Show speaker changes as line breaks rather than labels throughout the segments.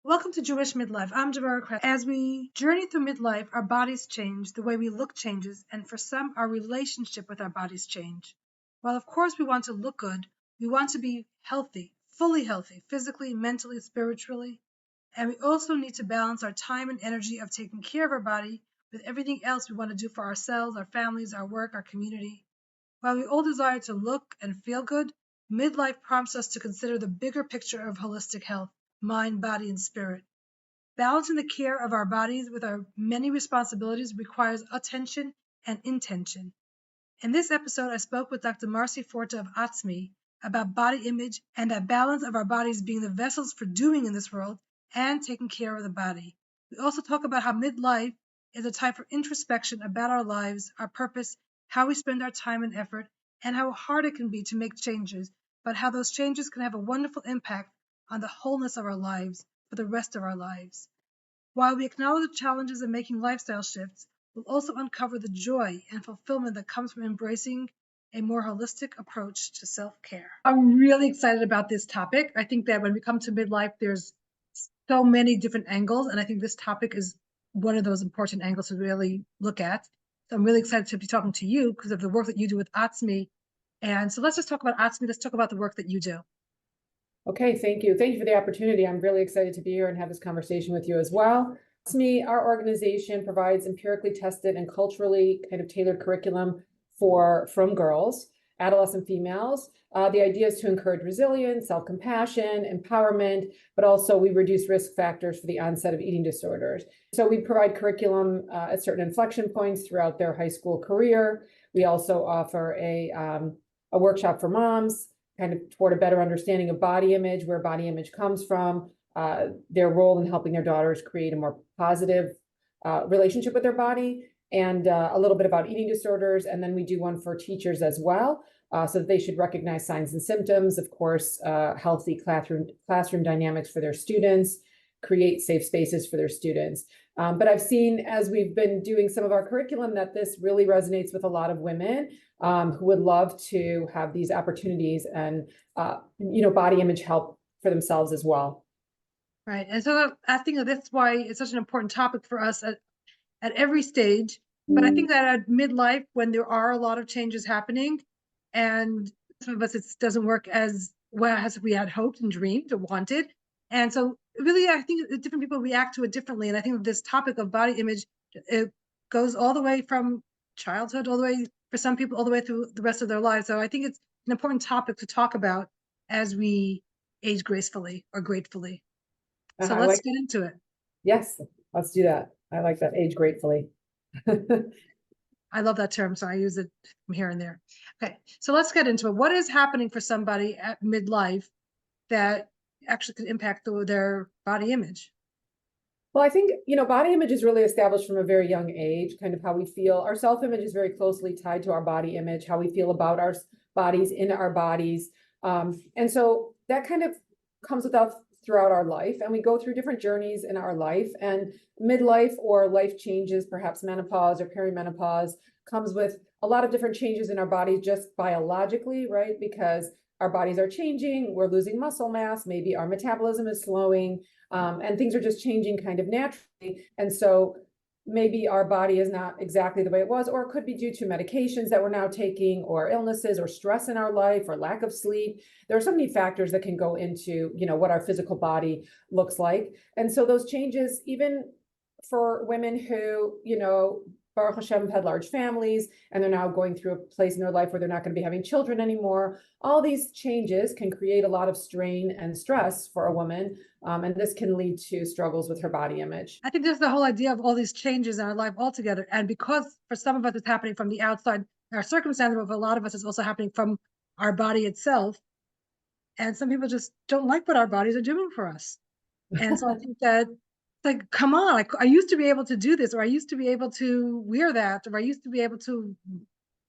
Welcome to Jewish Midlife. I'm Devora Krasnianski. As we journey through midlife, our bodies change, the way we look changes, and for some, our relationship with our bodies change. While of course we want to look good, we want to be healthy, fully healthy, physically, mentally, spiritually, and we also need to balance our time and energy of taking care of our body with everything else we want to do for ourselves, our families, our work, our community. While we all desire to look and feel good, midlife prompts us to consider the bigger picture of holistic health, mind, body, and spirit. Balancing the care of our bodies with our many responsibilities requires attention and intention. In this episode, I spoke with Dr. Marcy Forta of Atzmi about body image and that balance of our bodies being the vessels for doing in this world and taking care of the body. We also talk about how midlife is a time for introspection about our lives, our purpose, how we spend our time and effort, and how hard it can be to make changes, but how those changes can have a wonderful impact on the wholeness of our lives for the rest of our lives. While we acknowledge the challenges of making lifestyle shifts, we'll also uncover the joy and fulfillment that comes from embracing a more holistic approach to self-care. I'm really excited about this topic. I think that when we come to midlife, there's so many different angles, and I think this topic is one of those important angles to really look at. So I'm really excited to be talking to you because of the work that you do with Atzmi. And so let's just talk about Atzmi. Let's talk about the work that you do.
Okay, thank you. Thank you for the opportunity. I'm really excited to be here and have this conversation with you as well. Atzmi, our organization provides empirically tested and culturally kind of tailored curriculum from girls, adolescent females. The idea is to encourage resilience, self-compassion, empowerment, but also we reduce risk factors for the onset of eating disorders. So we provide curriculum at certain inflection points throughout their high school career. We also offer a workshop for moms, kind of toward a better understanding of body image, where body image comes from, their role in helping their daughters create a more positive relationship with their body, and a little bit about eating disorders. And then we do one for teachers as well, so that they should recognize signs and symptoms, of course, healthy classroom dynamics for their students, create safe spaces for their students. But I've seen, as we've been doing some of our curriculum, that this really resonates with a lot of women who would love to have these opportunities and, body image help for themselves as well.
Right. And so I think that's why it's such an important topic for us at every stage. But I think that at midlife, when there are a lot of changes happening, and some of us it doesn't work as well as we had hoped and dreamed or wanted. And so really, I think different people react to it differently. And I think that this topic of body image, it goes all the way from childhood, all the way for some people, all the way through the rest of their lives. So I think it's an important topic to talk about as we age gracefully or gratefully. So let's get into it.
Yes, let's do that. I like that, age gratefully.
I love that term, so I use it from here and there. Okay, so let's get into it. What is happening for somebody at midlife that actually could impact their body image?
Well, I think, body image is really established from a very young age, kind of how we feel. Our self-image is very closely tied to our body image, how we feel about our bodies, in our bodies. And so that kind of comes throughout our life, and we go through different journeys in our life, and midlife or life changes, perhaps menopause or perimenopause, comes with a lot of different changes in our bodies just biologically, right? Because our bodies are changing, we're losing muscle mass, maybe our metabolism is slowing, and things are just changing kind of naturally. And so maybe our body is not exactly the way it was, or it could be due to medications that we're now taking, or illnesses, or stress in our life, or lack of sleep. There are so many factors that can go into, what our physical body looks like. And so those changes, even for women who, Baruch Hashem, have had large families, and they're now going through a place in their life where they're not going to be having children anymore. All these changes can create a lot of strain and stress for a woman, and this can lead to struggles with her body image.
I think there's the whole idea of all these changes in our life altogether. And because for some of us it's happening from the outside, our circumstances, but for a lot of us it's also happening from our body itself. And some people just don't like what our bodies are doing for us. And so I think that, like, come on, I used to be able to do this, or I used to be able to wear that, or I used to be able to,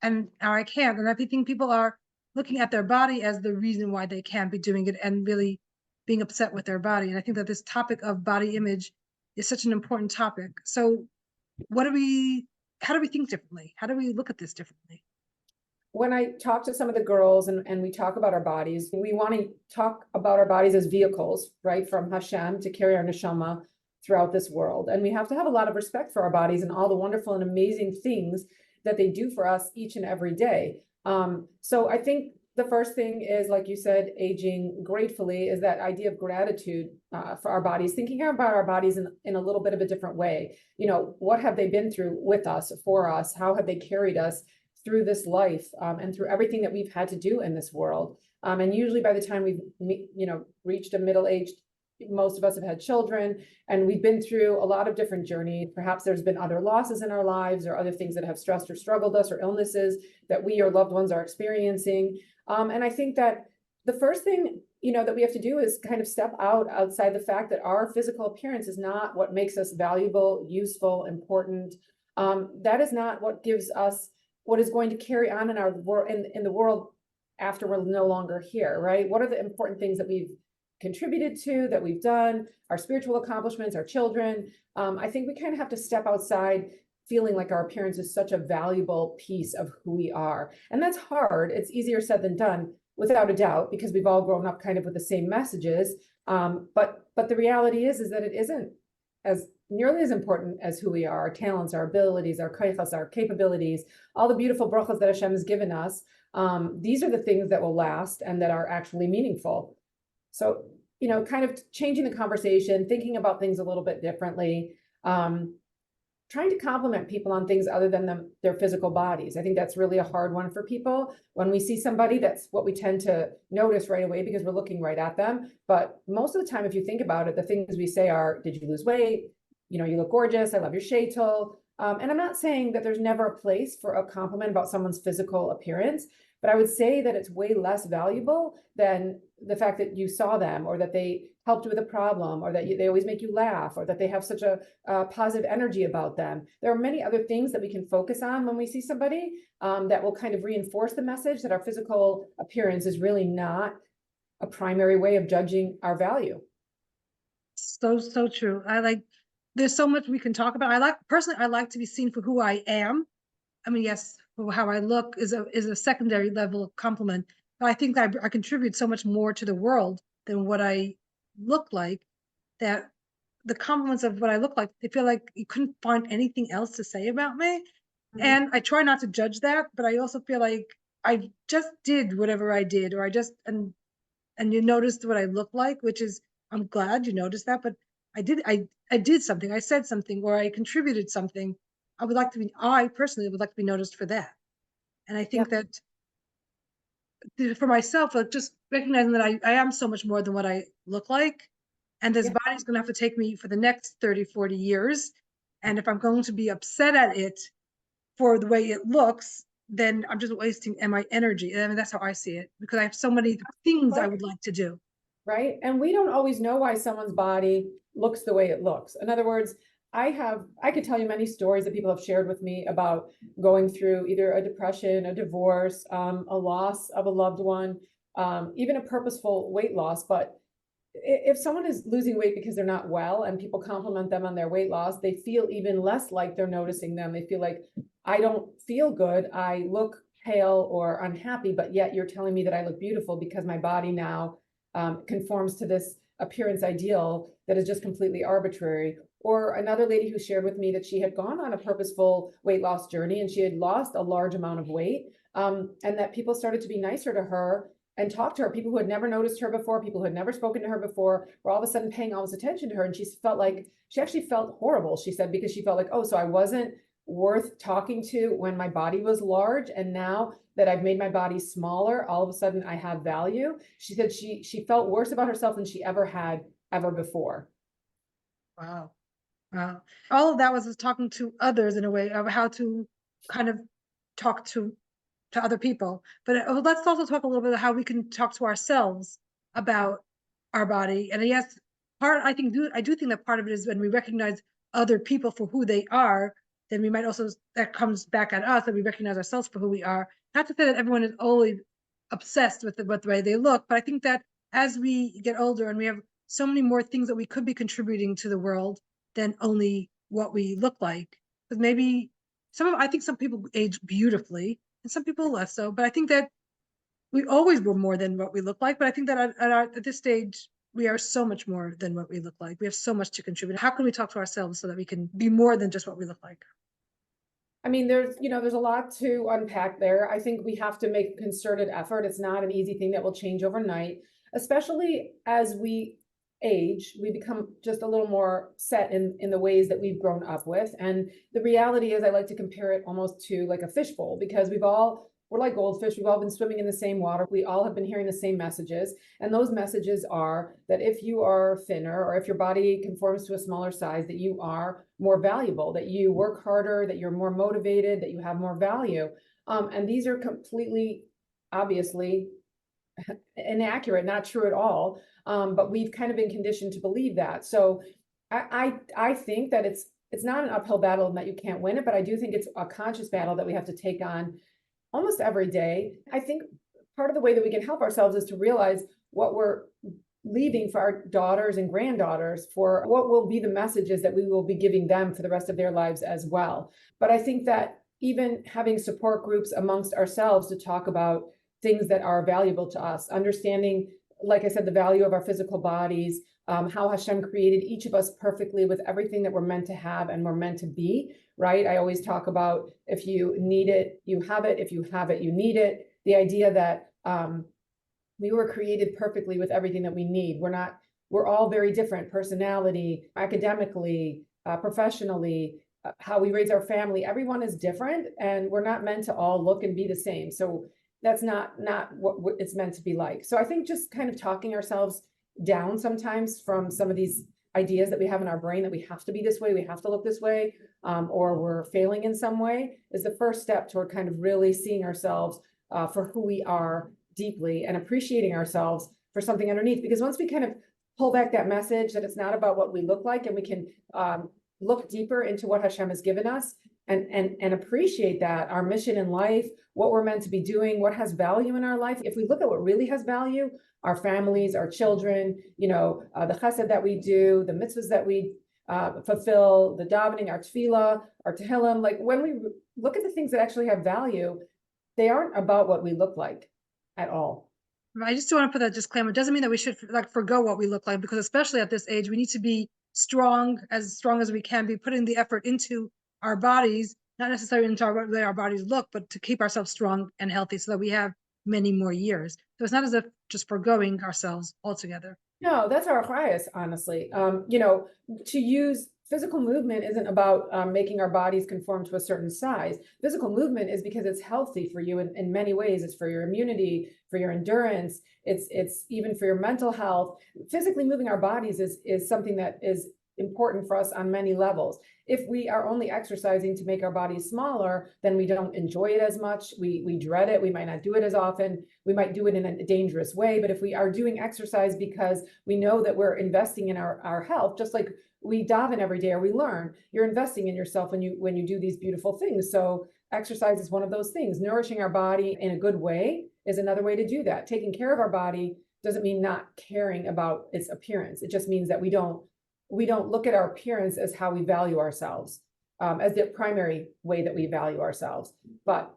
and now I can't. And I think people are looking at their body as the reason why they can't be doing it and really being upset with their body. And I think that this topic of body image is such an important topic. So how do we think differently? How do we look at this differently?
when I talk to some of the girls and we talk about our bodies, we want to talk about our bodies as vehicles, right, from Hashem to carry our neshama throughout this world. And we have to have a lot of respect for our bodies and all the wonderful and amazing things that they do for us each and every day. So I think the first thing is, like you said, aging gratefully, is that idea of gratitude for our bodies, thinking about our bodies in a little bit of a different way. What have they been through with us, for us? How have they carried us through this life and through everything that we've had to do in this world? And usually by the time we've, reached a middle age, most of us have had children, and we've been through a lot of different journeys. Perhaps there's been other losses in our lives, or other things that have stressed or struggled us, or illnesses that we or loved ones are experiencing. And I think that the first thing, that we have to do is kind of step outside the fact that our physical appearance is not what makes us valuable, useful, important. That is not what gives us what is going to carry on in our world, in the world after we're no longer here, right? What are the important things that we've contributed to, that we've done, our spiritual accomplishments, our children? I think we kind of have to step outside feeling like our appearance is such a valuable piece of who we are. And that's hard. It's easier said than done, without a doubt, because we've all grown up kind of with the same messages. But the reality is that it isn't as nearly as important as who we are, our talents, our abilities, our kaichas, our capabilities, all the beautiful brachas that Hashem has given us. These are the things that will last and that are actually meaningful. So, kind of changing the conversation, thinking about things a little bit differently, trying to compliment people on things other than their physical bodies. I think that's really a hard one for people. When we see somebody, that's what we tend to notice right away because we're looking right at them. But most of the time, if you think about it, the things we say are, did you lose weight? You look gorgeous. I love your sheitel. And I'm not saying that there's never a place for a compliment about someone's physical appearance, but I would say that it's way less valuable than the fact that you saw them, or that they helped you with a problem, or that they always make you laugh, or that they have such a positive energy about them. There are many other things that we can focus on when we see somebody that will kind of reinforce the message that our physical appearance is really not a primary way of judging our value.
So true. There's so much we can talk about. Personally, I like to be seen for who I am. I mean, yes, how I look is a secondary level of compliment. But I think that I contribute so much more to the world than what I look like, that the compliments of what I look like, they feel like you couldn't find anything else to say about me. And I try not to judge that, but I also feel like I just did whatever I did, or and you noticed what I look like, which is, I'm glad you noticed that, but I did something, I said something, or I contributed something. I personally would like to be noticed for that. And I think that for myself, like, just recognizing that I am so much more than what I look like. And this body's going to have to take me for the next 30, 40 years. And if I'm going to be upset at it for the way it looks, then I'm just wasting my energy. I mean, that's how I see it, because I have so many things I would like to do.
Right. And we don't always know why someone's body looks the way it looks. In other words, I could tell you many stories that people have shared with me about going through either a depression, a divorce, a loss of a loved one, even a purposeful weight loss. But if someone is losing weight because they're not well and people compliment them on their weight loss, they feel even less like they're noticing them. They feel like, I don't feel good. I look pale or unhappy, but yet you're telling me that I look beautiful because my body now conforms to this appearance ideal that is just completely arbitrary. Or another lady who shared with me that she had gone on a purposeful weight loss journey and she had lost a large amount of weight, and that people started to be nicer to her and talk to her. People who had never noticed her before, people who had never spoken to her before, were all of a sudden paying all this attention to her. And she actually felt horrible, she said, because she felt like, oh, so I wasn't worth talking to when my body was large. And now that I've made my body smaller, all of a sudden I have value. She said she felt worse about herself than she ever had before.
Wow. Wow. All of that was talking to others in a way of how to kind of talk to other people. But let's also talk a little bit about how we can talk to ourselves about our body. And yes, I do think that part of it is when we recognize other people for who they are, then we might also, that comes back at us, that we recognize ourselves for who we are. Not to say that everyone is always obsessed with the way they look, but I think that as we get older and we have so many more things that we could be contributing to the world than only what we look like. Because maybe I think some people age beautifully, and some people less so. But I think that we always were more than what we look like. But I think that at this stage, we are so much more than what we look like. We have so much to contribute. How can we talk to ourselves so that we can be more than just what we look like?
I mean, there's a lot to unpack there. I think we have to make a concerted effort. It's not an easy thing that will change overnight, especially as we age, we become just a little more set in the ways that we've grown up with. And the reality is, I like to compare it almost to like a fishbowl, because we're like goldfish. We've all been swimming in the same water. We all have been hearing the same messages. And those messages are that if you are thinner, or if your body conforms to a smaller size, that you are more valuable, that you work harder, that you're more motivated, that you have more value. And these are completely, obviously, inaccurate, not true at all. But we've kind of been conditioned to believe that. So I think that it's not an uphill battle and that you can't win it, but I do think it's a conscious battle that we have to take on almost every day. I think part of the way that we can help ourselves is to realize what we're leaving for our daughters and granddaughters, for what will be the messages that we will be giving them for the rest of their lives as well. But I think that even having support groups amongst ourselves to talk about things that are valuable to us, understanding, like I said, the value of our physical bodies, how Hashem created each of us perfectly with everything that we're meant to have and we're meant to be, right? I always talk about, if you need it, you have it. If you have it, you need it. The idea that we were created perfectly with everything that we need. We're all very different, personality, academically, professionally, how we raise our family. Everyone is different, and we're not meant to all look and be the same. So that's not what it's meant to be like. So I think just kind of talking ourselves down sometimes from some of these ideas that we have in our brain, that we have to be this way, we have to look this way, or we're failing in some way, is the first step toward kind of really seeing ourselves for who we are deeply, and appreciating ourselves for something underneath. Because once we kind of pull back that message that it's not about what we look like, and we can look deeper into what Hashem has given us, and appreciate that our mission in life, what we're meant to be doing, what has value in our life. If we look at what really has value, our families, our children, the chesed that we do, the mitzvahs that we fulfill, the davening, our tefillah, our tehillim, like when we look at the things that actually have value, they aren't about what we look like at all.
I just want to put that disclaimer. It doesn't mean that we should like forgo what we look like, because especially at this age, we need to be strong as we can be, putting the effort into our bodies, not necessarily into the way our bodies look, but to keep ourselves strong and healthy so that we have many more years. So it's not as if just foregoing ourselves altogether.
No, that's our highest, honestly. To use physical movement isn't about making our bodies conform to a certain size. Physical movement is because it's healthy for you in many ways. It's for your immunity, for your endurance. It's even for your mental health. Physically moving our bodies is something that is important for us on many levels. If we are only exercising to make our bodies smaller, then we don't enjoy it as much. We dread it. We might not do it as often. We might do it in a dangerous way. But if we are doing exercise because we know that we're investing in our health, just like we daven every day or we learn, you're investing in yourself when you do these beautiful things. So exercise is one of those things. Nourishing our body in a good way is another way to do that. Taking care of our body doesn't mean not caring about its appearance. It just means that we don't look at our appearance as how we value ourselves, as the primary way that we value ourselves. But,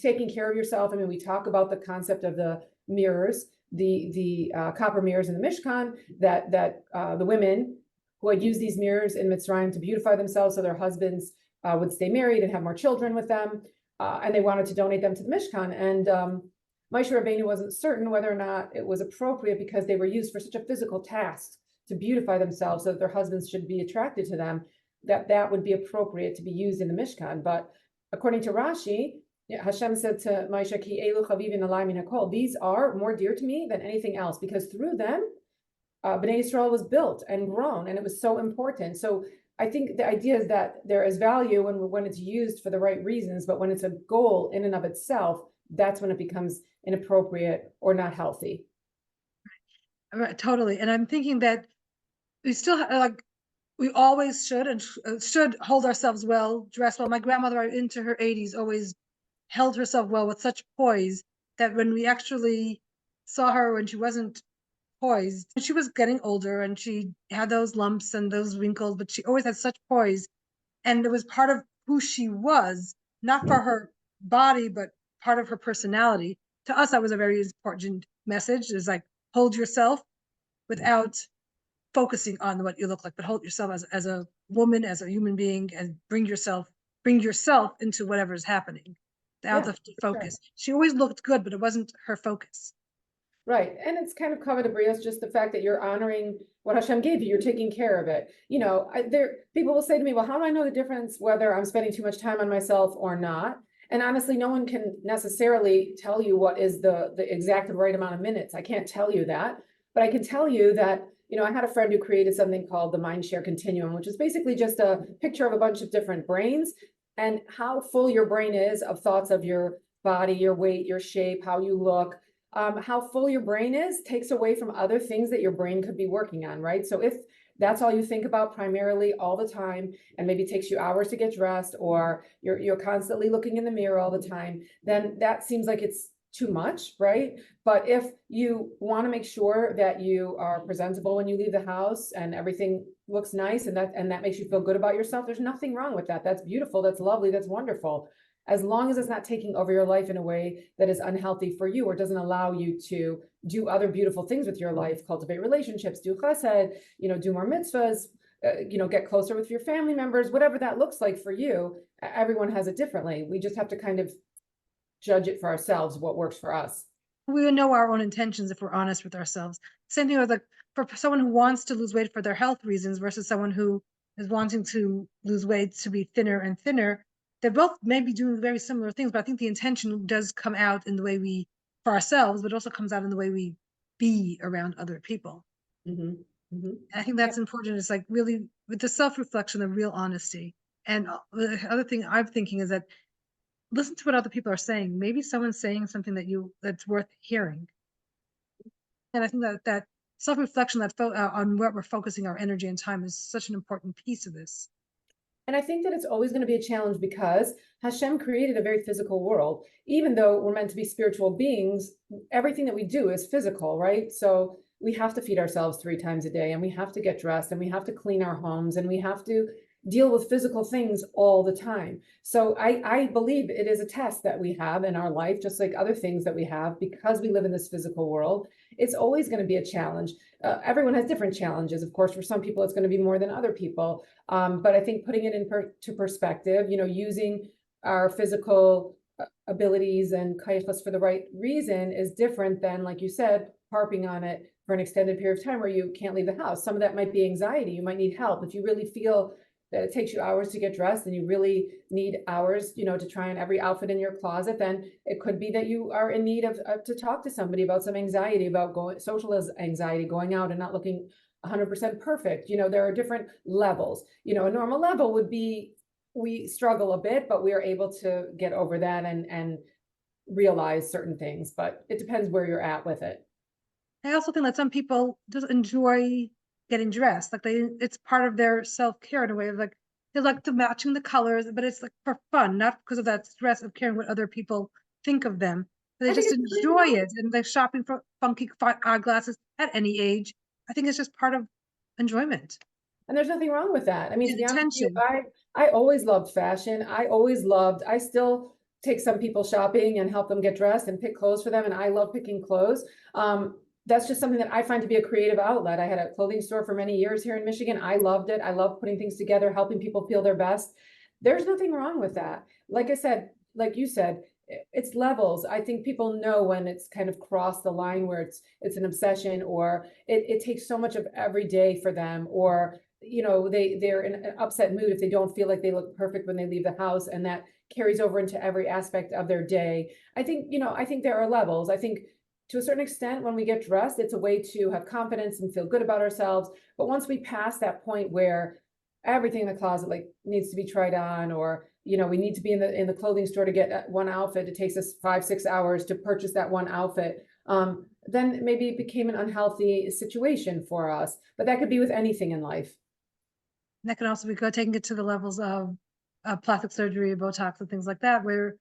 taking care of yourself, I mean, we talk about the concept of the mirrors, the copper mirrors in the Mishkan, that the women who had used these mirrors in Mitzrayim to beautify themselves so their husbands would stay married and have more children with them, and they wanted to donate them to the Mishkan. And Moshe Rabbeinu wasn't certain whether or not it was appropriate, because they were used for such a physical task to beautify themselves so that their husbands should be attracted to them, that would be appropriate to be used in the Mishkan. But according to Rashi, Hashem said to Moshe, Ki elu chavivin alai min hakol, these are more dear to me than anything else, because through them, Bnei Yisrael was built and grown, and it was so important. So I think the idea is that there is value when it's used for the right reasons, but when it's a goal in and of itself, that's when it becomes inappropriate or not healthy.
Right, totally. And I'm thinking that we still we always should and should hold ourselves well, dress well. My grandmother, into her 80s, always held herself well with such poise that when we actually saw her when she wasn't poised, she was getting older and she had those lumps and those wrinkles, but she always had such poise. And it was part of who she was, not for her body, but part of her personality. To us, that was a very important message. Is like hold yourself without focusing on what you look like, but hold yourself as a woman, as a human being, and bring yourself into whatever is happening without
Yeah,
the
for sure.
focus. She always looked good, but it wasn't her focus.
Right. And it's kind of kavod brios, just the fact that you're honoring what Hashem gave you, you're taking care of it. People will say to me, well, how do I know the difference whether I'm spending too much time on myself or not? And honestly, no one can necessarily tell you what is the exact right amount of minutes. I can't tell you that, but I can tell you that, I had a friend who created something called the mind share continuum, which is basically just a picture of a bunch of different brains and how full your brain is of thoughts of your body, your weight, your shape, how you look, how full your brain is takes away from other things that your brain could be working on, right? So if that's all you think about primarily all the time, and maybe takes you hours to get dressed, or you're constantly looking in the mirror all the time, then that seems like it's too much, right? But if you want to make sure that you are presentable when you leave the house and everything looks nice and that makes you feel good about yourself, there's nothing wrong with that. That's beautiful, that's lovely, that's wonderful, as long as it's not taking over your life in a way that is unhealthy for you or doesn't allow you to do other beautiful things with your life, cultivate relationships, do chesed, do more mitzvahs, get closer with your family members, whatever that looks like for you. Everyone has it differently. We just have to kind of judge it for ourselves, what works for us.
We would know our own intentions if we're honest with ourselves. Same thing with like for someone who wants to lose weight for their health reasons versus someone who is wanting to lose weight to be thinner and thinner. They're both maybe doing very similar things, but I think the intention does come out in the way we for ourselves, but also comes out in the way we be around other people.
Mm-hmm. Mm-hmm.
And I think
Yeah.
that's important. It's like really with the self-reflection, the real honesty. And the other thing I'm thinking is that listen to what other people are saying. Maybe someone's saying something that's worth hearing. And I think that self-reflection on what we're focusing our energy and time is such an important piece of this.
And I think that it's always going to be a challenge because Hashem created a very physical world. Even though we're meant to be spiritual beings, everything that we do is physical, right? So we have to feed ourselves 3 times a day, and we have to get dressed, and we have to clean our homes, and we have to deal with physical things all the time. So I believe it is a test that we have in our life, just like other things that we have, because we live in this physical world. It's always going to be a challenge. Everyone has different challenges. Of course, for some people, it's going to be more than other people. But I think putting it into perspective, using our physical abilities and kayachas for the right reason is different than, like you said, harping on it for an extended period of time where you can't leave the house. Some of that might be anxiety. You might need help. If you really feel that it takes you hours to get dressed and you really need hours, to try on every outfit in your closet, then it could be that you are in need of to talk to somebody about some anxiety, about social anxiety, going out and not looking 100% perfect. There are different levels. A normal level would be we struggle a bit, but we are able to get over that and realize certain things. But it depends where you're at with it.
I also think that some people just enjoy getting dressed. Like it's part of their self-care in a way of like they like to matching the colors, but it's like for fun, not because of that stress of caring what other people think of them. But they
I think
just
it's nothing
enjoy
wrong.
it and they're shopping for funky eyeglasses at any age. I think it's just part of enjoyment
And there's nothing wrong with that. I mean, to
and
be honest with you,
attention.
I always loved fashion. I still take some people shopping and help them get dressed and pick clothes for them. And I love picking clothes. That's just something that I find to be a creative outlet. I had a clothing store for many years here in Michigan. I loved it. I love putting things together, helping people feel their best. There's nothing wrong with that. Like I said, like you said, it's levels. I think people know when it's kind of crossed the line where it's an obsession, or it takes so much of every day for them, or they're in an upset mood if they don't feel like they look perfect when they leave the house, and that carries over into every aspect of their day. I think there are levels. I think to a certain extent, when we get dressed, it's a way to have confidence and feel good about ourselves. But once we pass that point where everything in the closet like needs to be tried on, or we need to be in the clothing store to get one outfit, it takes us 5-6 hours to purchase that one outfit, then maybe it became an unhealthy situation for us. But that could be with anything in life.
And that can also be good taking it to the levels of plastic surgery, Botox, and things like that, where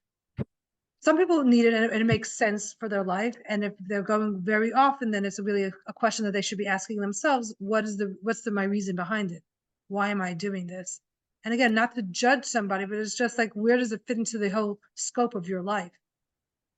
some people need it and it makes sense for their life. And if they're going very often, then it's really a question that they should be asking themselves, what's my reason behind it? Why am I doing this? And again, not to judge somebody, but it's just like, where does it fit into the whole scope of your life?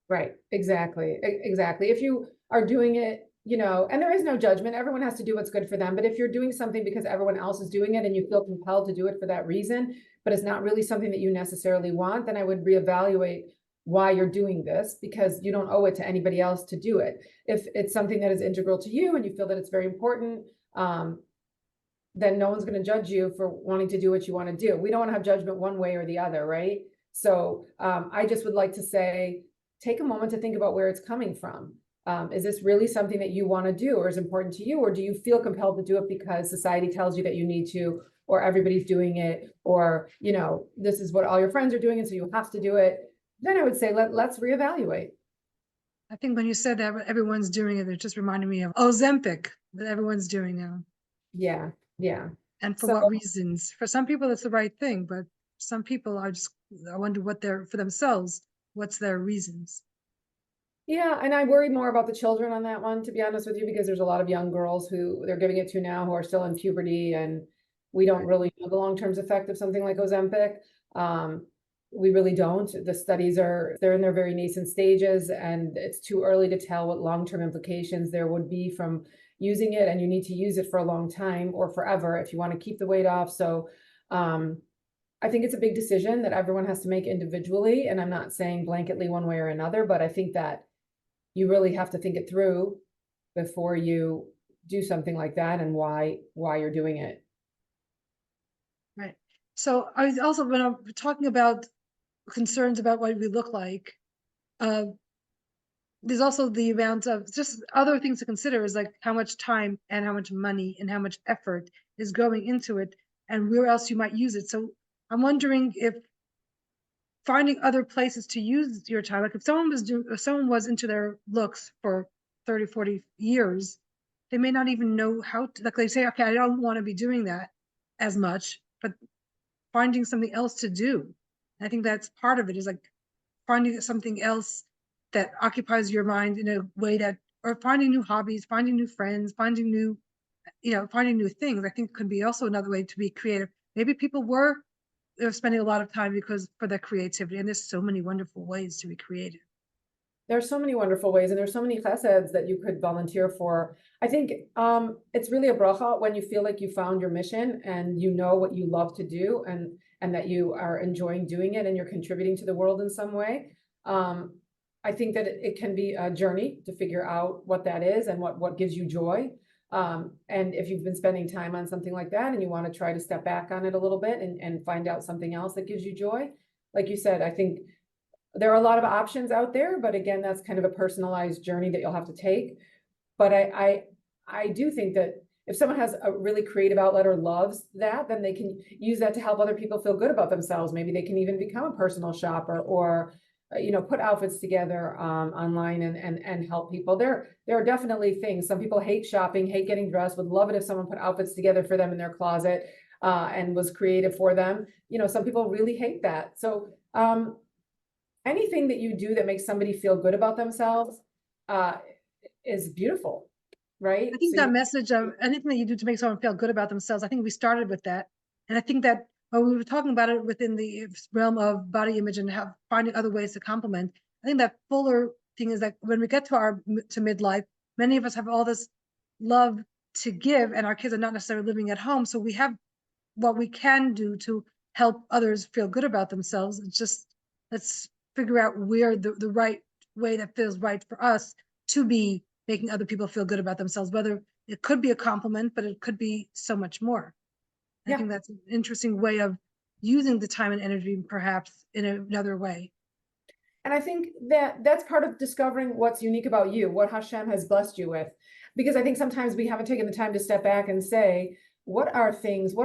Right, exactly, exactly. If you are doing it, and there is no judgment, everyone has to do what's good for them. But if you're doing something because everyone else is doing it and you feel compelled to do it for that reason, but it's not really something that you necessarily want, then I would reevaluate why you're doing this, because you don't owe it to anybody else to do it. If it's something that is integral to you and you feel that it's very important, then no one's going to judge you for wanting to do what you want to do. We don't want to have judgment one way or the other, right? So I just would like to say, take a moment to think about where it's coming from. Is this really something that you want to do or is important to you? Or do you feel compelled to do it because society tells you that you need to, or everybody's doing it, or, this is what all your friends are doing, and so you have to do it? Then I would say, let's reevaluate.
I think when you said that everyone's doing it, it just reminded me of Ozempic that everyone's doing now.
Yeah, yeah.
And for
So
what reasons? For some people, it's the right thing, but some people are just, I wonder what they're, for themselves, what's their reasons?
yeah, and I worry more about the children on that one, to be honest with you, because there's a lot of young girls who they're giving it to now who are still in puberty, and we don't
Right.
really know the long-term effect of something like Ozempic. We really don't. The studies they're in their very nascent stages, and it's too early to tell what long-term implications there would be from using it, and you need to use it for a long time or forever if you want to keep the weight off. So, I think it's a big decision that everyone has to make individually, and I'm not saying blanketly one way or another, but I think that you really have to think it through before you do something like that, and why you're doing it.
Right. So I was also, when I'm talking about concerns about what we look like, uh, there's also the amount of just other things to consider is like how much time and how much money and how much effort is going into it and where else you might use it. So I'm wondering if finding other places to use your time, like if someone was into their looks for 30, 40 years, they may not even know how to, like they say, okay, I don't want to be doing that as much, but finding something else to do. I think that's part of it, is like finding something else that occupies your mind in a way that, or finding new hobbies, finding new friends, finding new, finding new things. I think could be also another way to be creative. Maybe people were, they're spending a lot of time because for their creativity, and there's so many wonderful ways to be creative.
There's so many wonderful ways, and there's so many cheseds that you could volunteer for. I think it's really a bracha when you feel like you found your mission and you know what you love to do, and that you are enjoying doing it and you're contributing to the world in some way. I think that it can be a journey to figure out what that is and what gives you joy. And if you've been spending time on something like that and you want to try to step back on it a little bit and find out something else that gives you joy, like you said, I think there are a lot of options out there, but again, that's kind of a personalized journey that you'll have to take. But I do think that if someone has a really creative outlet or loves that, then they can use that to help other people feel good about themselves. Maybe they can even become a personal shopper, or put outfits together online and help people. There are definitely things. Some people hate shopping, hate getting dressed, would love it if someone put outfits together for them in their closet and was creative for them. Some people really hate that. So anything that you do that makes somebody feel good about themselves uh, is beautiful, right?
I think that message of anything that you do to make someone feel good about themselves, I think we started with that. And I think that when we were talking about it within the realm of body image and finding other ways to complement, I think that fuller thing is that when we get to midlife, many of us have all this love to give, and our kids are not necessarily living at home. So we have what we can do to help others feel good about themselves. It's just, let's figure out where the right way that feels right for us to be making other people feel good about themselves, whether it could be a compliment, but it could be so much more. I
Yeah.
think that's an interesting way of using the time and energy, perhaps in another way.
And I think that that's part of discovering what's unique about you, what Hashem has blessed you with. Because I think sometimes we haven't taken the time to step back and say, what are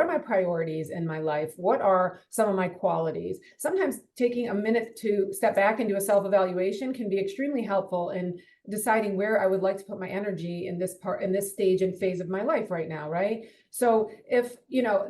my priorities in my life? What are some of my qualities? Sometimes taking a minute to step back and do a self-evaluation can be extremely helpful in deciding where I would like to put my energy in this stage and phase of my life right now, right? So if,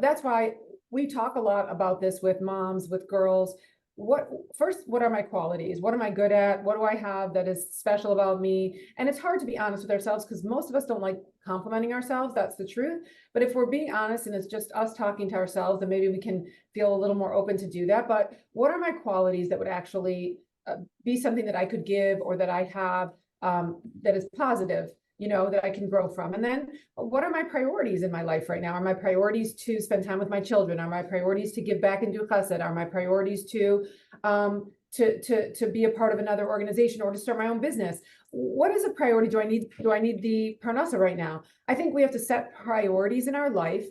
that's why we talk a lot about this with moms, with girls. what are my qualities? What am I good at? What do I have that is special about me? And it's hard to be honest with ourselves because most of us don't like complimenting ourselves. That's the truth. But if we're being honest and it's just us talking to ourselves, then maybe we can feel a little more open to do that. But what are my qualities that would actually be something that I could give or that I have that is positive, that I can grow from? And then what are my priorities in my life right now? Are my priorities to spend time with my children? Are my priorities to give back and do chesed? Are my priorities to be a part of another organization or to start my own business? What is a priority? Do I need the parnasa right now? I think we have to set priorities in our life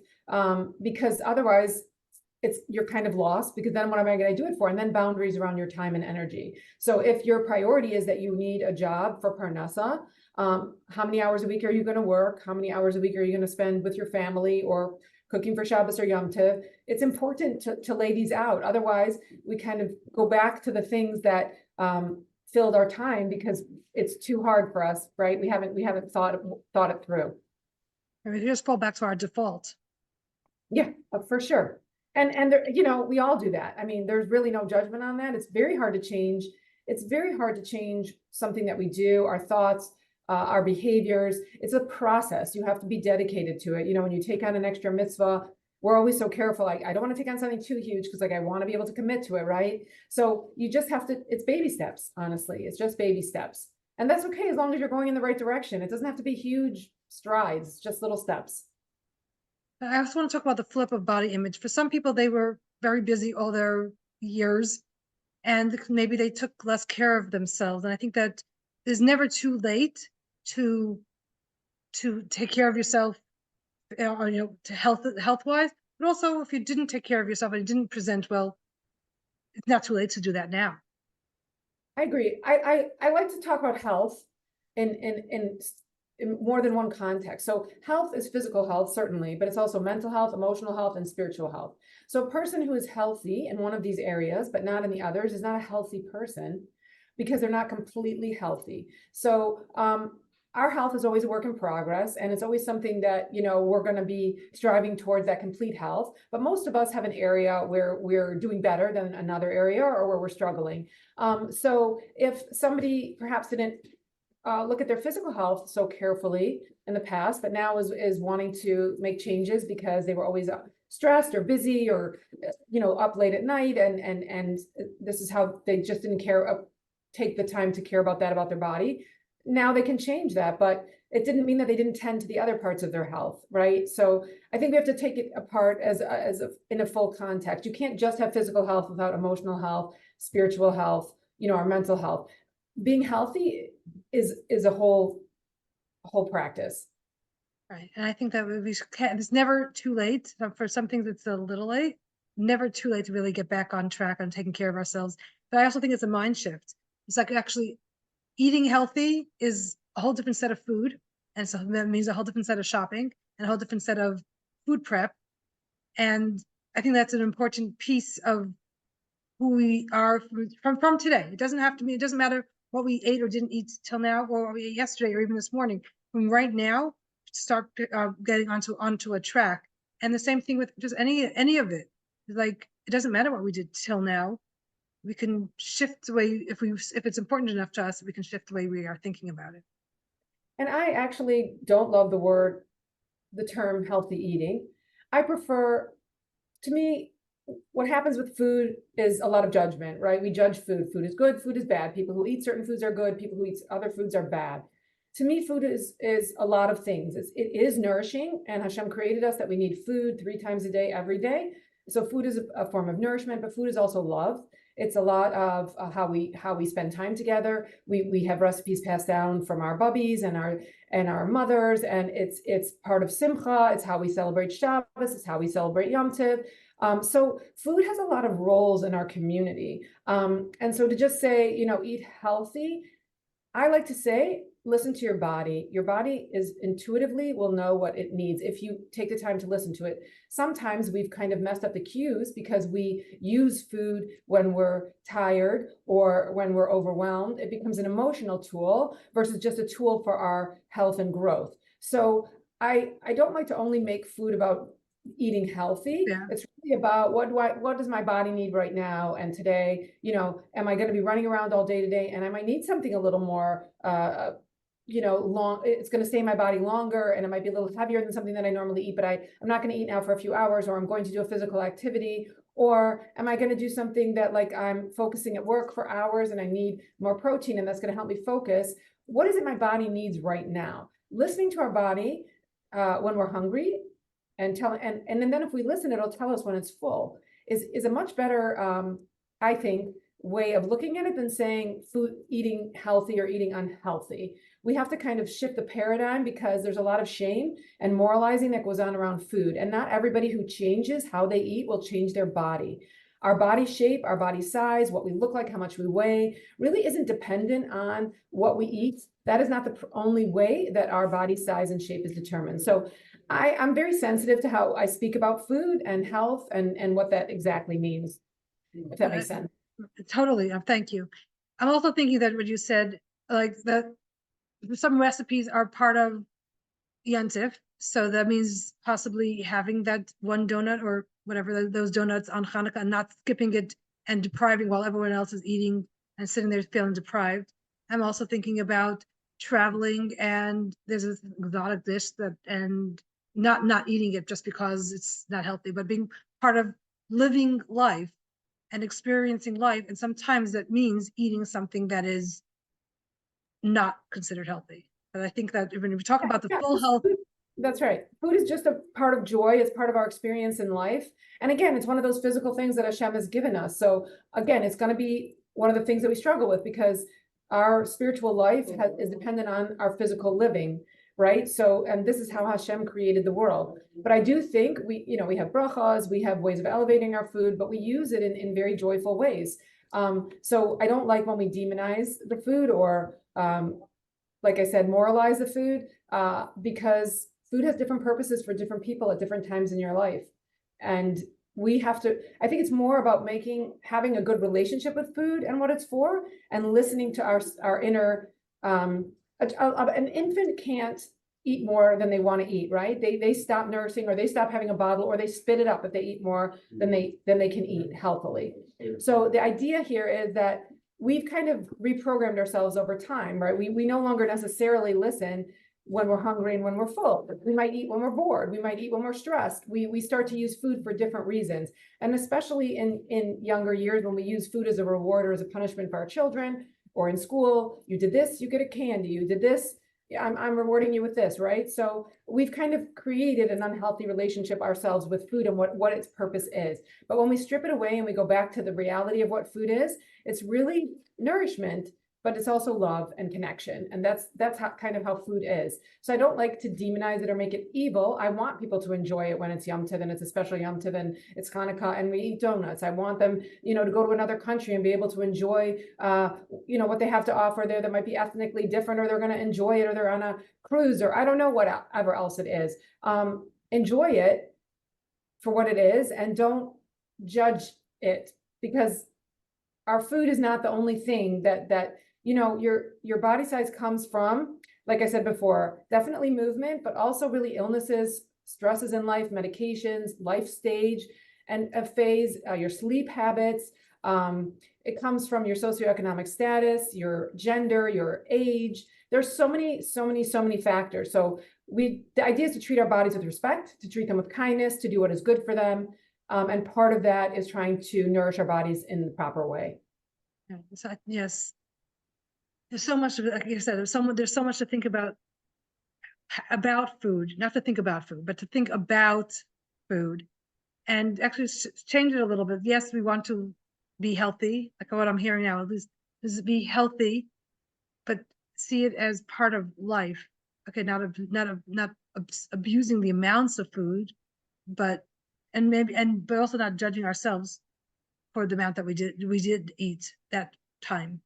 because otherwise you're kind of lost, because then what am I going to do it for? And then boundaries around your time and energy. So if your priority is that you need a job for parnasa, how many hours a week are you going to work? How many hours a week are you going to spend with your family or cooking for Shabbos or Yom Tov? It's important to lay these out. Otherwise, we kind of go back to the things that filled our time because it's too hard for us, right? We haven't thought it through.
And we just fall back to our default.
Yeah, for sure. And there, we all do that. I mean, there's really no judgment on that. It's very hard to change. It's very hard to change something that we do, our thoughts, our behaviors. It's a process. You have to be dedicated to it. When you take on an extra mitzvah, we're always so careful. I don't want to take on something too huge because I want to be able to commit to it, right? So you just have to, it's baby steps, honestly. It's just baby steps. And that's okay as long as you're going in the right direction. It doesn't have to be huge strides, just little steps.
I also want to talk about the flip of body image. For some people, they were very busy all their years, and maybe they took less care of themselves. And I think that it's never too late to take care of yourself, to health wise. But also, if you didn't take care of yourself and you didn't present well, it's not too late to do that now.
I agree. I like to talk about health in more than one context. So health is physical health, certainly, but it's also mental health, emotional health, and spiritual health. So a person who is healthy in one of these areas, but not in the others, is not a healthy person because they're not completely healthy. So our health is always a work in progress, and it's always something that, we're going to be striving towards that complete health. But most of us have an area where we're doing better than another area or where we're struggling. So if somebody perhaps didn't look at their physical health so carefully in the past, but now is wanting to make changes because they were always stressed or busy or, up late at night. And this is how they just didn't take the time to care about their body. Now they can change that, but it didn't mean that they didn't tend to the other parts of their health, right? So I think we have to take it apart in a full context. You can't just have physical health without emotional health, spiritual health, our mental health. Being healthy is a whole practice.
Right. And I think that it's never too late. For some things, it's a little late. Never too late to really get back on track on taking care of ourselves. But I also think it's a mind shift. It's like actually eating healthy is a whole different set of food. And so that means a whole different set of shopping and a whole different set of food prep. And I think that's an important piece of who we are from today. It doesn't matter what we ate or didn't eat till now, or what we ate yesterday or even this morning. From right now, start getting onto a track. And the same thing with just any of it. Like, it doesn't matter what we did till now. We can shift the way, if it's important enough to us, we can shift the way we are thinking about it.
And I actually don't love the term healthy eating. I prefer, to me, what happens with food is a lot of judgment, right? We judge food. Food is good, food is bad. People who eat certain foods are good, people who eat other foods are bad. To me, food is a lot of things. It is nourishing, and Hashem created us that we need food 3 times a day, every day. So food is a form of nourishment, but food is also love. It's a lot of how we spend time together. We have recipes passed down from our bubbies and our mothers, and it's part of Simcha. It's how we celebrate Shabbos. It's how we celebrate Yom Tov. So food has a lot of roles in our community. And so to just say, eat healthy, I like to say, listen to your body. Your body intuitively will know what it needs if you take the time to listen to it. Sometimes we've kind of messed up the cues because we use food when we're tired or when we're overwhelmed. It becomes an emotional tool versus just a tool for our health and growth. So I don't like to only make food about eating healthy.
Yeah.
It's really about what does my body need right now and today, am I going to be running around all day today, and I might need something a little more long, it's going to stay in my body longer, and it might be a little heavier than something that I normally eat, but I'm not going to eat now for a few hours, or I'm going to do a physical activity. Or am I going to do something that, like, I'm focusing at work for hours and I need more protein and that's going to help me focus? What is it my body needs right now? Listening to our body when we're hungry, and then if we listen, it'll tell us when it's full, is a much better, I think, way of looking at it than saying eating healthy or eating unhealthy. We have to kind of shift the paradigm, because there's a lot of shame and moralizing that goes on around food, and not everybody who changes how they eat will change their body. Our body shape, our body size, what we look like, how much we weigh, really isn't dependent on what we eat. That is not the only way that our body size and shape is determined. So I'm very sensitive to how I speak about food and health and what that exactly means, if that makes sense.
Totally. Thank you. I'm also thinking that what you said, like that some recipes are part of Yantif. So that means possibly having that one donut or whatever, those donuts on Hanukkah, and not skipping it and depriving while everyone else is eating and sitting there feeling deprived. I'm also thinking about traveling, and there's this exotic dish and not eating it just because it's not healthy, but being part of living life and experiencing life. And sometimes that means eating something that is not considered healthy. But I think that when we talk about the full health,
that's right. Food is just a part of joy. It's part of our experience in life. And again, it's one of those physical things that Hashem has given us. So again, it's going to be one of the things that we struggle with, because our spiritual life is dependent on our physical living, right? So, and this is how Hashem created the world. But I do think we have brachas, we have ways of elevating our food, but we use it in very joyful ways. So I don't like when we demonize the food, or like I said, moralize the food, because food has different purposes for different people at different times in your life. And we have to, I think it's more about having a good relationship with food and what it's for, and listening to our inner, an infant can't eat more than they want to eat, right? They stop nursing, or they stop having a bottle, or they spit it up if they eat more than they can eat healthily. So the idea here is that we've kind of reprogrammed ourselves over time, right? We no longer necessarily listen when we're hungry and when we're full. We might eat when we're bored. We might eat when we're stressed. We start to use food for different reasons. And especially in younger years, when we use food as a reward or as a punishment for our children, or in school, you did this, you get a candy, you did this, I'm rewarding you with this, right? So we've kind of created an unhealthy relationship ourselves with food and what its purpose is. But when we strip it away and we go back to the reality of what food is, it's really nourishment, but it's also love and connection. And that's kind of how food is. So I don't like to demonize it or make it evil. I want people to enjoy it when it's Yom Tov, and it's especially Yom Tov, and it's Hanukkah, and we eat donuts. I want them, to go to another country and be able to enjoy, what they have to offer there that might be ethnically different, or they're going to enjoy it, or they're on a cruise, or I don't know whatever else it is. Enjoy it for what it is, and don't judge it, because our food is not the only thing that your body size comes from, like I said before, definitely movement, but also really illnesses, stresses in life, medications, life stage and a phase, your sleep habits. It comes from your socioeconomic status, your gender, your age. There's so many factors. So the idea is to treat our bodies with respect, to treat them with kindness, to do what is good for them. And part of that is trying to nourish our bodies in the proper way.
So, yes. There's so much, like you said, there's so much to think about food, not to think about food, but to think about food, and actually change it a little bit. Yes, we want to be healthy, like what I'm hearing now, at least is be healthy, but see it as part of life. Okay, not abusing the amounts of food, but also not judging ourselves for the amount that we did eat that time.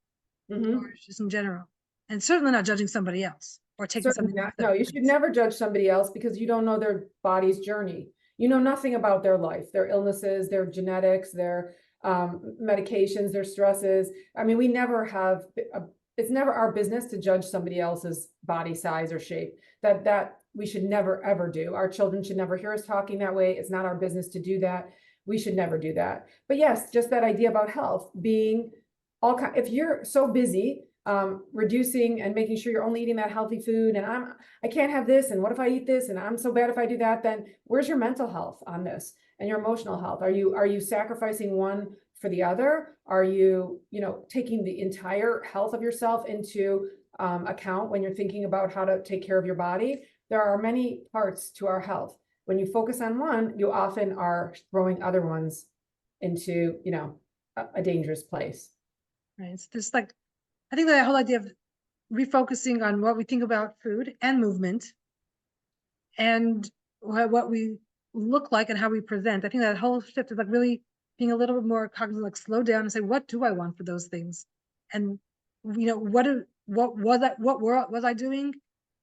Or just in general, and certainly not judging somebody else or taking something.
No, you should never judge somebody else, because you don't know their body's journey. You know nothing about their life, their illnesses, their genetics, their medications, their stresses. I mean, it's never our business to judge somebody else's body size or shape. That we should never, ever do. Our children should never hear us talking that way. It's not our business to do that. We should never do that. But yes, just that idea about health being if you're so busy reducing and making sure you're only eating that healthy food, and I can't have this, and what if I eat this, and I'm so bad if I do that, then where's your mental health on this and your emotional health? Are you sacrificing one for the other? Are you, taking the entire health of yourself into account when you're thinking about how to take care of your body? There are many parts to our health. When you focus on one, you often are throwing other ones into, a dangerous place.
Right. It's just like, I think that whole idea of refocusing on what we think about food and movement and what we look like and how we present. I think that whole shift is like really being a little bit more cognizant, like slow down and say, what do I want for those things? And what was I doing?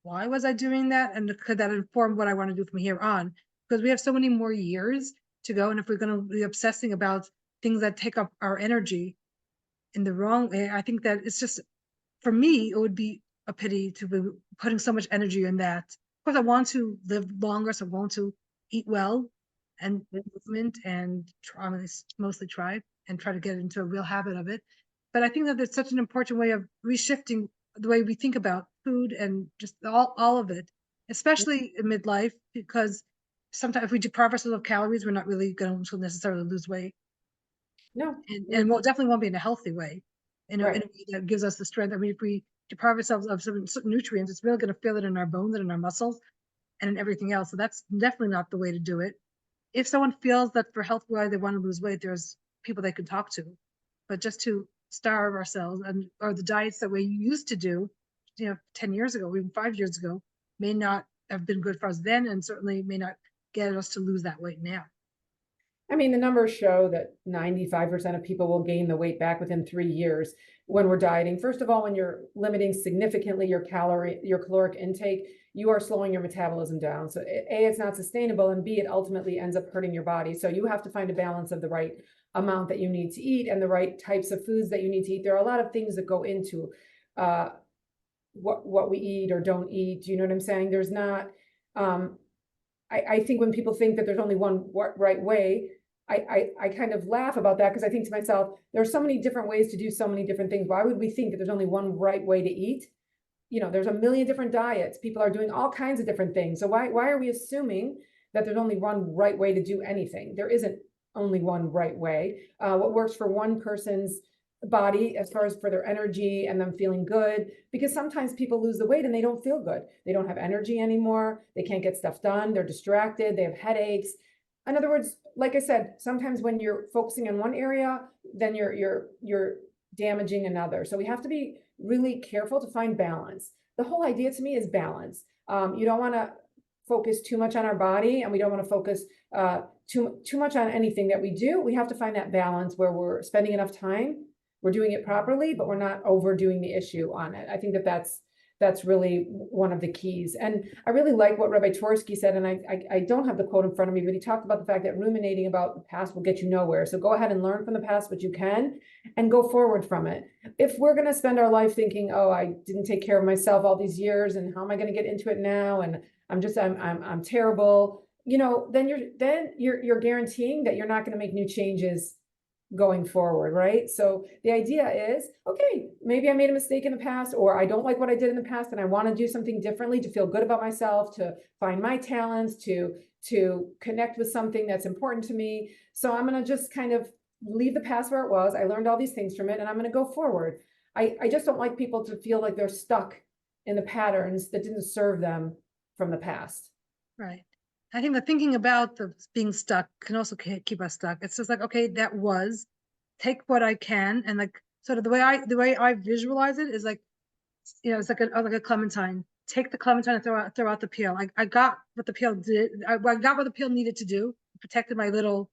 Why was I doing that? And could that inform what I want to do from here on? Because we have so many more years to go. And if we're going to be obsessing about things that take up our energy in the wrong way, I think that it's just, for me, it would be a pity to be putting so much energy in that. Of course, I want to live longer, so I want to eat well and movement and mostly try and try to get into a real habit of it. But I think that there's such an important way of reshifting the way we think about food and just all of it, especially in midlife, because sometimes if we deprive ourselves of calories, we're not really going to necessarily lose weight.
No.
And definitely won't be in a healthy way,
Right.
in a way that gives us the strength. I mean, if we deprive ourselves of certain nutrients, it's really going to feel it in our bones and in our muscles and in everything else. So that's definitely not the way to do it. If someone feels that for health wise they want to lose weight, there's people they can talk to. But just to starve ourselves or the diets that we used to do, 10 years ago, even 5 years ago, may not have been good for us then, and certainly may not get us to lose that weight now.
I mean, the numbers show that 95% of people will gain the weight back within 3 years when we're dieting. First of all, when you're limiting significantly your caloric intake, you are slowing your metabolism down. So A, it's not sustainable, and B, it ultimately ends up hurting your body. So you have to find a balance of the right amount that you need to eat and the right types of foods that you need to eat. There are a lot of things that go into what we eat or don't eat. Do you know what I'm saying? There's not, I think when people think that there's only one right way, I kind of laugh about that because I think to myself, there are so many different ways to do so many different things. Why would we think that there's only one right way to eat? There's a million different diets. People are doing all kinds of different things. So why are we assuming that there's only one right way to do anything? There isn't only one right way. What works for one person's body as far as for their energy and them feeling good, because sometimes people lose the weight and they don't feel good. They don't have energy anymore. They can't get stuff done. They're distracted. They have headaches. In other words, like I said, sometimes when you're focusing on one area, then you're damaging another. So we have to be really careful to find balance. The whole idea to me is balance. You don't want to focus too much on our body, and we don't want to focus too much on anything that we do. We have to find that balance where we're spending enough time, we're doing it properly, but we're not overdoing the issue on it. I think that's really one of the keys. And I really like what Rabbi Twersky said, and I don't have the quote in front of me, but he talked about the fact that ruminating about the past will get you nowhere. So go ahead and learn from the past what you can and go forward from it. If we're going to spend our life thinking, oh, I didn't take care of myself all these years, and how am I going to get into it now? And I'm terrible. Then you're guaranteeing that you're not going to make new changes going forward, right? So the idea is, okay, maybe I made a mistake in the past, or I don't like what I did in the past, and I want to do something differently to feel good about myself, to find my talents, to connect with something that's important to me. So I'm going to just kind of leave the past where it was. I learned all these things from it, and I'm going to go forward. I just don't like people to feel like they're stuck in the patterns that didn't serve them from the past.
Right. I think that thinking about the being stuck can also keep us stuck. It's just like, okay, that was, take what I can, and like sort of the way I visualize it is like, it's like a clementine. Take the clementine and throw out the peel. I got what the peel did. I got what the peel needed to do. Protected my little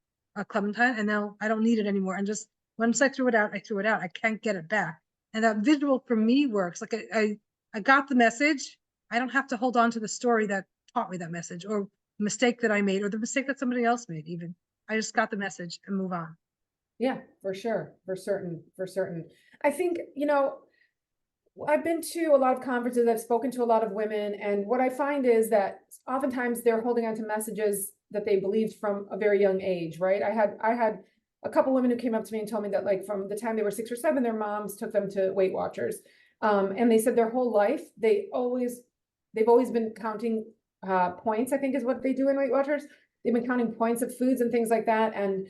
clementine, and now I don't need it anymore. And just once I threw it out, I threw it out. I can't get it back. And that visual for me works. Like I got the message. I don't have to hold on to the story that taught me that message, or mistake that I made, or the mistake that somebody else made. Even I just got the message and move on.
Yeah, for sure, for certain. I think I've been to a lot of conferences, I've spoken to a lot of women, and what I find is that oftentimes they're holding on to messages that they believed from a very young age, right? I had a couple women who came up to me and told me that like from the time they were 6 or 7, their moms took them to Weight Watchers. And they said their whole life they've always been counting points, I think is what they do in Weight Watchers. They've been counting points of foods and things like that. And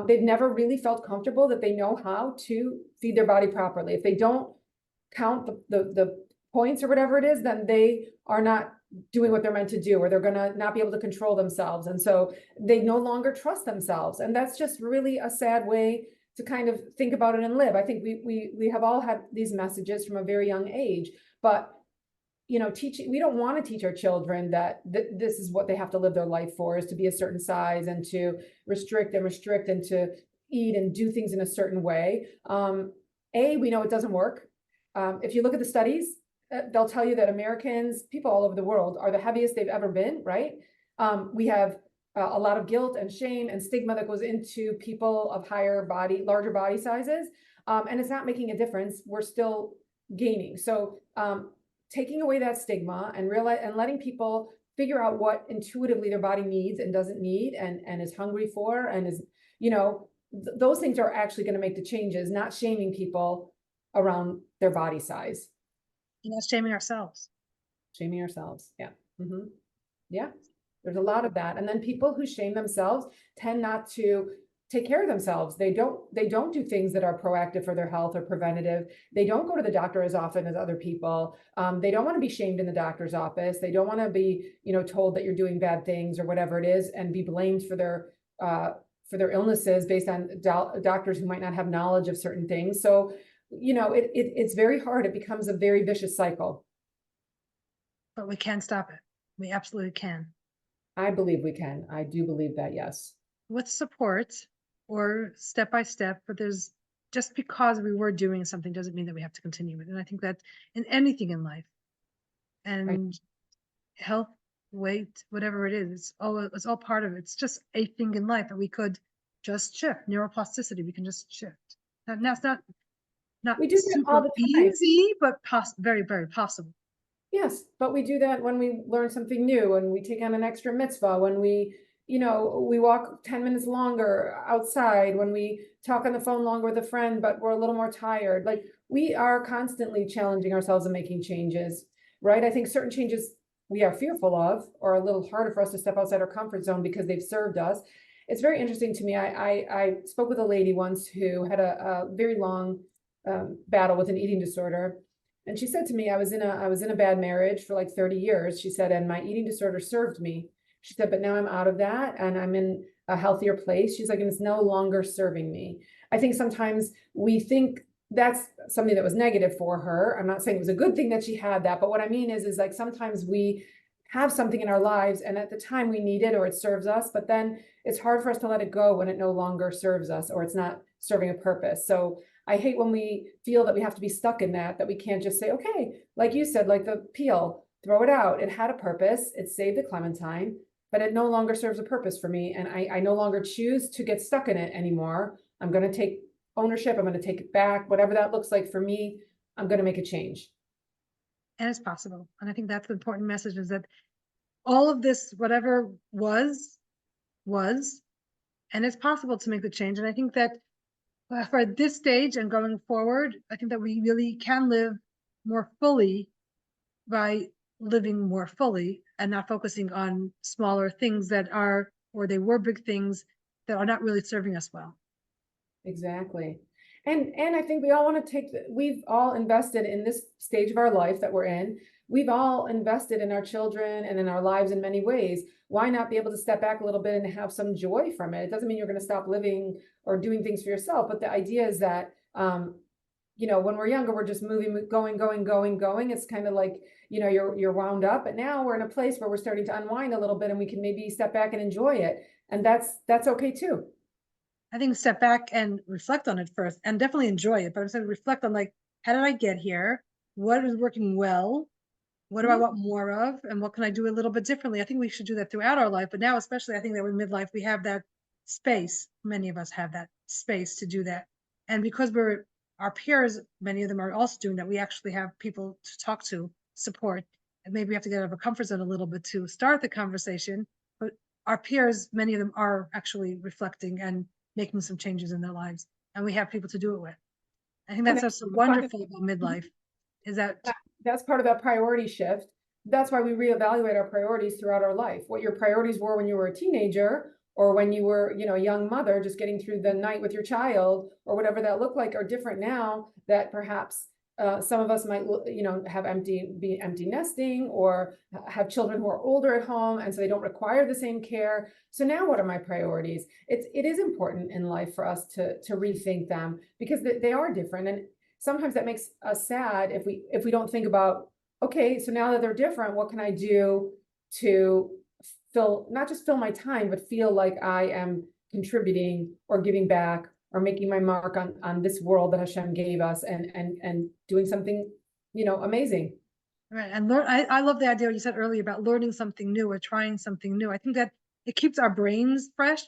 they've never really felt comfortable that they know how to feed their body properly. If they don't count the points or whatever it is, then they are not doing what they're meant to do, or they're going to not be able to control themselves. And so they no longer trust themselves. And that's just really a sad way to kind of think about it and live. I think we have all had these messages from a very young age, but we don't want to teach our children that this is what they have to live their life for, is to be a certain size and to restrict and to eat and do things in a certain way. We know it doesn't work. If you look at the studies, they'll tell you that Americans, people all over the world, are the heaviest they've ever been, right? We have a lot of guilt and shame and stigma that goes into people of larger body sizes. And it's not making a difference. We're still gaining. So taking away that stigma and letting people figure out what intuitively their body needs and doesn't need and is hungry for, and is, those things are actually going to make the changes, not shaming people around their body size.
And not shaming ourselves.
Shaming ourselves. Yeah. Mm-hmm. Yeah. There's a lot of that. And then people who shame themselves tend not to take care of themselves. They don't do things that are proactive for their health or preventative. They don't go to the doctor as often as other people. They don't want to be shamed in the doctor's office. They don't want to be, told that you're doing bad things or whatever it is, and be blamed for their illnesses based on doctors who might not have knowledge of certain things. So, it's very hard. It becomes a very vicious cycle.
But we can stop it. We absolutely can.
I believe we can. I do believe that, yes.
With support or step by step, but just because we were doing something doesn't mean that we have to continue it. And I think that in anything in life, and
Right.
health, weight, whatever it is, it's all part of it. It's just a thing in life that we could just shift. Neuroplasticity, we can just shift. Now it's not
We do that all
super
the time.
easy, but very, very possible.
Yes, but we do that when we learn something new, and we take on an extra mitzvah, when we walk 10 minutes longer outside, when we talk on the phone longer with a friend, but we're a little more tired. Like, we are constantly challenging ourselves and making changes, right? I think certain changes we are fearful of, or a little harder for us to step outside our comfort zone because they've served us. It's very interesting to me. I spoke with a lady once who had a very long battle with an eating disorder. And she said to me, I was in a bad marriage for like 30 years. She said, and my eating disorder served me. She said, but now I'm out of that and I'm in a healthier place. She's like, and it's no longer serving me. I think sometimes we think that's something that was negative for her. I'm not saying it was a good thing that she had that, but what I mean is like sometimes we have something in our lives and at the time we need it or it serves us, but then it's hard for us to let it go when it no longer serves us or it's not serving a purpose. So I hate when we feel that we have to be stuck in that we can't just say, okay, like you said, like the peel, throw it out. It had a purpose. It saved the clementine, but it no longer serves a purpose for me. And I no longer choose to get stuck in it anymore. I'm going to take ownership. I'm going to take it back. Whatever that looks like for me, I'm going to make a change.
And it's possible. And I think that's the important message, is that all of this, whatever was, and it's possible to make the change. And I think that for this stage and going forward, I think that we really can live more fully by living more fully and not focusing on smaller things that are, or they were big things that are not really serving us well.
Exactly. And I think we all want to we've all invested in this stage of our life that we're in. We've all invested in our children and in our lives in many ways. Why not be able to step back a little bit and have some joy from it? It doesn't mean you're going to stop living or doing things for yourself, but the idea is that, when we're younger, we're just moving, going. It's kind of like, you're wound up, but now we're in a place where we're starting to unwind a little bit and we can maybe step back and enjoy it. And that's okay too.
I think step back and reflect on it first and definitely enjoy it. But I'm saying reflect on, like, how did I get here? What is working well? What do I want more of? And what can I do a little bit differently? I think we should do that throughout our life. But now, especially, I think that with midlife, we have that space. Many of us have that space to do that. And because our peers, many of them are also doing that. We actually have people to talk to, support, and maybe we have to get out of our comfort zone a little bit to start the conversation. But our peers, many of them are actually reflecting and making some changes in their lives, and we have people to do it with. I think
And
that's
that's
also
part of,
wonderful about midlife is that
that's part of that priority shift. That's why we reevaluate our priorities throughout our life. What your priorities were when you were a teenager or when you were, a young mother just getting through the night with your child or whatever that looked like are different now that perhaps some of us might, be empty nesting or have children who are older at home and so they don't require the same care. So now what are my priorities? It is important in life for us to rethink them because they are different. And sometimes that makes us sad if we don't think about, okay, so now that they're different, what can I do to not just fill my time, but feel like I am contributing or giving back or making my mark on this world that Hashem gave us and doing something, amazing.
right. And learn, I love the idea you said earlier about learning something new or trying something new. I think that it keeps our brains fresh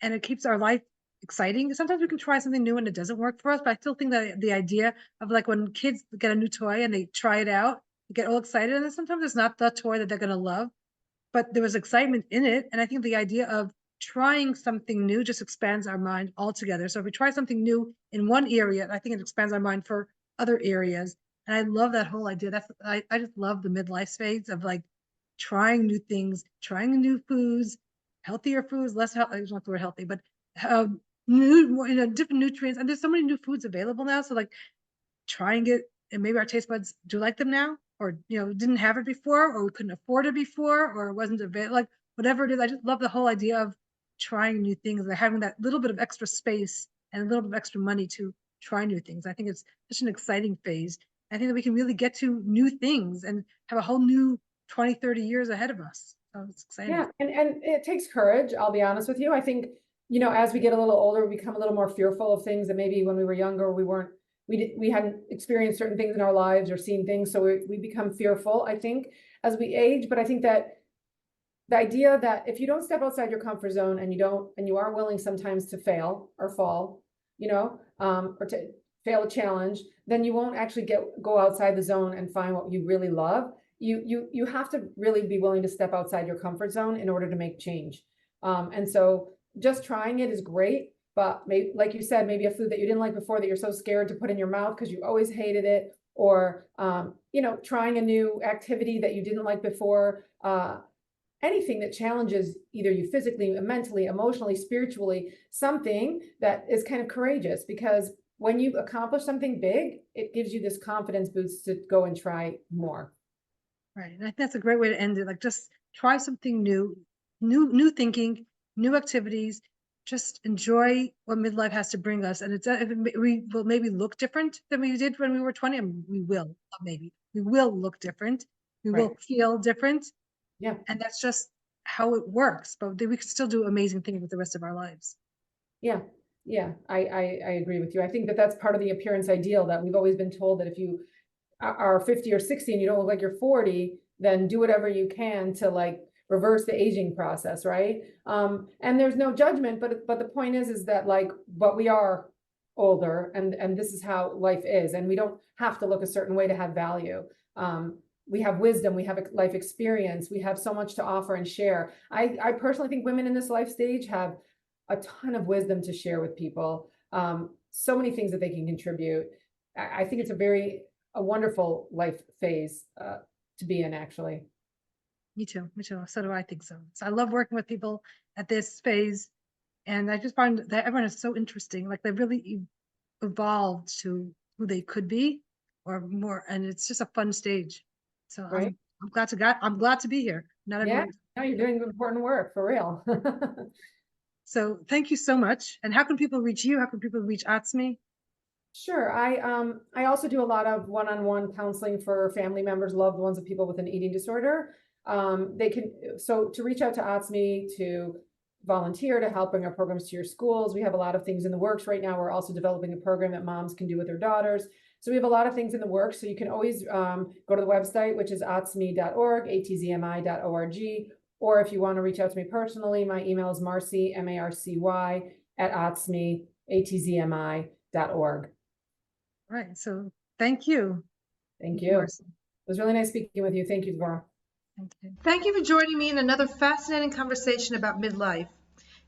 and it keeps our life exciting. Sometimes we can try something new and it doesn't work for us, but I still think that the idea of like when kids get a new toy and they try it out, they get all excited, and then sometimes it's not the toy that they're going to love, but there was excitement in it. And I think the idea of trying something new just expands our mind altogether. So if we try something new in one area, I think it expands our mind for other areas. And I love that whole idea. I just love the midlife phase of like trying new things, trying new foods, healthier foods, less healthy. I don't want the word healthy, but new, different nutrients. And there's so many new foods available now. So like trying it, and maybe our taste buds do like them now, or didn't have it before, or we couldn't afford it before, or it wasn't available, like whatever it is. I just love the whole idea of trying new things and having that little bit of extra space and a little bit of extra money to try new things. I think it's such an exciting phase. I think that we can really get to new things and have a whole new 20, 30 years ahead of us. So it's exciting.
Yeah, and it takes courage, I'll be honest with you. I think, as we get a little older, we become a little more fearful of things that maybe when we were younger, we hadn't experienced certain things in our lives or seen things. So we become fearful, I think, as we age. But I think that the idea that if you don't step outside your comfort zone and you are willing sometimes to fail or fall, or to fail a challenge, then you won't actually go outside the zone and find what you really love. You have to really be willing to step outside your comfort zone in order to make change. And so just trying it is great, but maybe, like you said, maybe a food that you didn't like before that you're so scared to put in your mouth because you always hated it, or trying a new activity that you didn't like before. Anything that challenges either you physically, mentally, emotionally, spiritually, something that is kind of courageous, because when you accomplish something big, it gives you this confidence boost to go and try more.
Right. And I think that's a great way to end it. Like just try something new thinking, new activities, just enjoy what midlife has to bring us. And we will maybe look different than we did when we were 20. I mean, we will, not maybe, we will look different. We will feel different.
Yeah.
And that's just how it works. But we can still do amazing things with the rest of our lives.
Yeah. Yeah. I agree with you. I think that that's part of the appearance ideal, that we've always been told that if you are 50 or 60 and you don't look like you're 40, then do whatever you can to like reverse the aging process, right? And there's no judgment, but the point is that but we are older, and this is how life is, and we don't have to look a certain way to have value. We have wisdom, we have life experience, we have so much to offer and share. I personally think women in this life stage have a ton of wisdom to share with people. So many things that they can contribute. I think it's a wonderful life phase to be in, actually.
Me too. So do I think so. So I love working with people at this phase. And I just find that everyone is so interesting. Like they really evolved to who they could be or more. And it's just a fun stage. So
Right.
I'm glad to be here. Not
Yeah.
everyone.
No, you're doing important work, for real.
So thank you so much. And how can people reach you? How can people reach Atzmi?
Sure. I also do a lot of one-on-one counseling for family members, loved ones of people with an eating disorder. To reach out to Atzmi, to volunteer, to help bring our programs to your schools. We have a lot of things in the works right now. We're also developing a program that moms can do with their daughters. So we have a lot of things in the works. So you can always go to the website, which is atzmi.org, atzmi.org. Or if you want to reach out to me personally, my email is Marcy, Marcy, @atzmi, atzmi.org.
Right. So thank you.
Thank you.
Marcy.
It was really nice speaking with you. Thank you, Devora.
Thank you. Thank you for joining me in another fascinating conversation about midlife.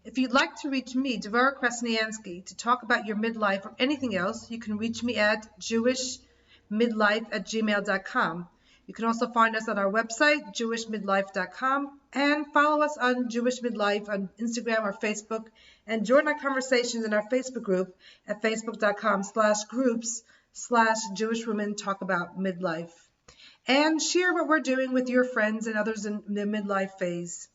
If you'd like to reach me, Devora Krasnianski, to talk about your midlife or anything else, you can reach me at jewishmidlife@gmail.com. You can also find us on our website, jewishmidlife.com, and follow us on Jewish Midlife on Instagram or Facebook, and join our conversations in our Facebook group at facebook.com/groups/Jewish Women Talk About Midlife. And share what we're doing with your friends and others in the midlife phase.